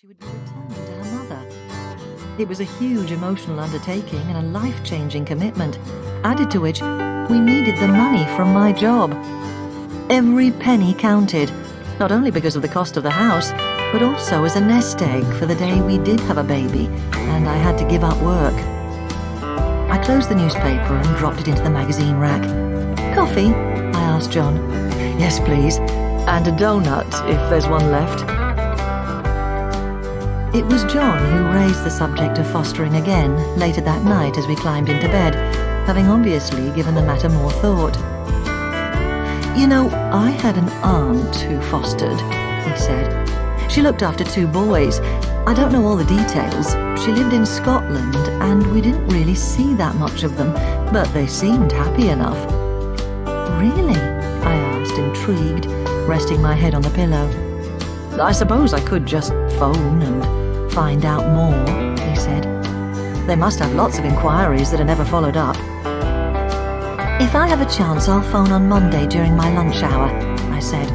she would be returning to her mother. It was a huge emotional undertaking and a life-changing commitment, added to which we needed the money from my job. Every penny counted, not only because of the cost of the house, but also as a nest egg for the day we did have a baby and I had to give up work. I closed the newspaper and dropped it into the magazine rack. "Coffee?" I asked John. "Yes, please. And a donut, if there's one left." It was John who raised the subject of fostering again later that night as we climbed into bed, having obviously given the matter more thought. "You know, I had an aunt who fostered," he said. "She looked after 2 boys. I don't know all the details. She lived in Scotland, and we didn't really see that much of them, but they seemed happy enough." "Really?" I asked, intrigued, resting my head on the pillow. "I suppose I could just phone and find out more," he said. "They must have lots of inquiries that are never followed up." "If I have a chance, I'll phone on Monday during my lunch hour," I said.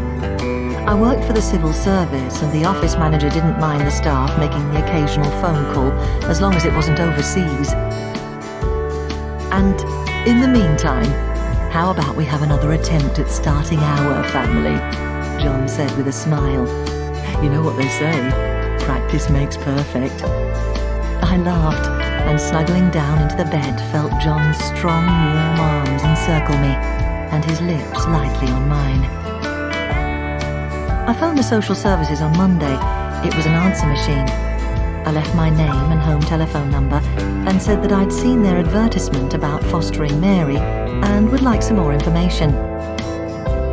I worked for the civil service, and the office manager didn't mind the staff making the occasional phone call, as long as it wasn't overseas. "And in the meantime, how about we have another attempt at starting our family?" John said with a smile. "You know what they say, practice makes perfect." I laughed, and snuggling down into the bed felt John's strong, warm arms encircle me, and his lips lightly on mine. I phoned the social services on Monday. It was an answer machine. I left my name and home telephone number and said that I'd seen their advertisement about fostering Mary and would like some more information.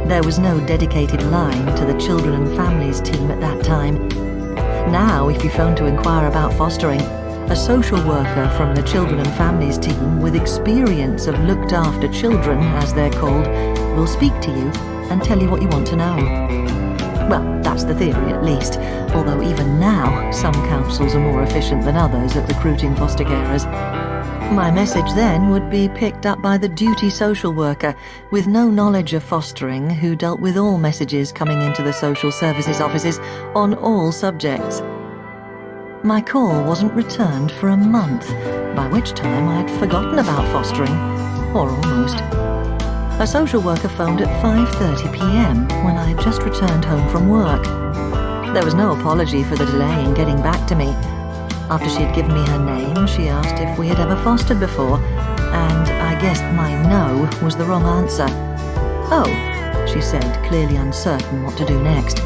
There was no dedicated line to the Children and Families team at that time. Now, if you phone to inquire about fostering, a social worker from the Children and Families team with experience of looked after children, as they're called, will speak to you and tell you what you want to know. Well, that's the theory at least, although even now some councils are more efficient than others at recruiting foster carers. My message then would be picked up by the duty social worker with no knowledge of fostering, who dealt with all messages coming into the social services offices on all subjects. My call wasn't returned for a month, by which time I'd forgotten about fostering, or almost. A social worker phoned at 5:30 p.m. when I had just returned home from work. There was no apology for the delay in getting back to me. After she had given me her name, she asked if we had ever fostered before, and I guessed my no was the wrong answer. "Oh," she said, clearly uncertain what to do next.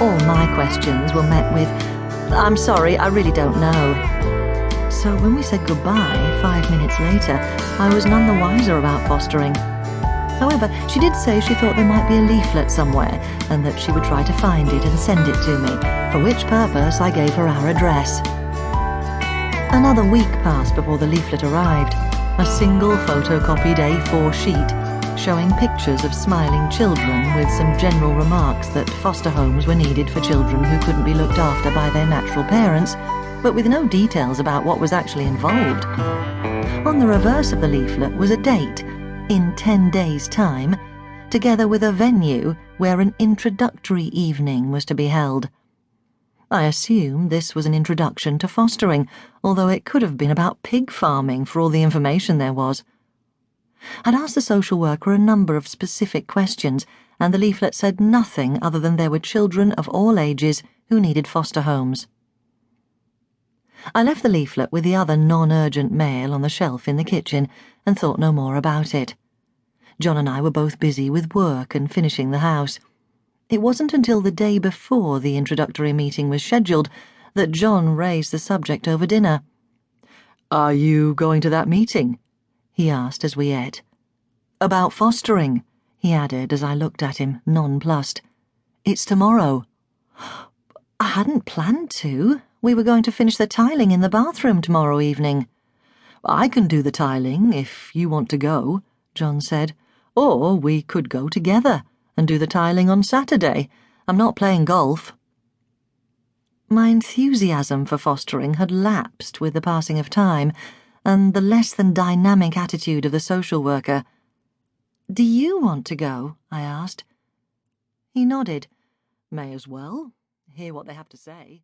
All my questions were met with, "I'm sorry, I really don't know." So when we said goodbye 5 minutes later, I was none the wiser about fostering. However, she did say she thought there might be a leaflet somewhere and that she would try to find it and send it to me, for which purpose I gave her our address. Another week passed before the leaflet arrived, a single photocopied A4 sheet showing pictures of smiling children with some general remarks that foster homes were needed for children who couldn't be looked after by their natural parents, but with no details about what was actually involved. On the reverse of the leaflet was a date, in 10 days' time, together with a venue where an introductory evening was to be held. I assumed this was an introduction to fostering, although it could have been about pig farming for all the information there was. I'd asked the social worker a number of specific questions, and the leaflet said nothing other than there were children of all ages who needed foster homes. I left the leaflet with the other non-urgent mail on the shelf in the kitchen and thought no more about it. John and I were both busy with work and finishing the house. It wasn't until the day before the introductory meeting was scheduled that John raised the subject over dinner. "Are you going to that meeting?" he asked as we ate. "About fostering," he added as I looked at him, nonplussed. "It's tomorrow." "I hadn't planned to. We were going to finish the tiling in the bathroom tomorrow evening." "I can do the tiling if you want to go," John said. "Or we could go together and do the tiling on Saturday. I'm not playing golf." My enthusiasm for fostering had lapsed with the passing of time, and the less than dynamic attitude of the social worker. "Do you want to go?" I asked. He nodded. "May as well. Hear what they have to say."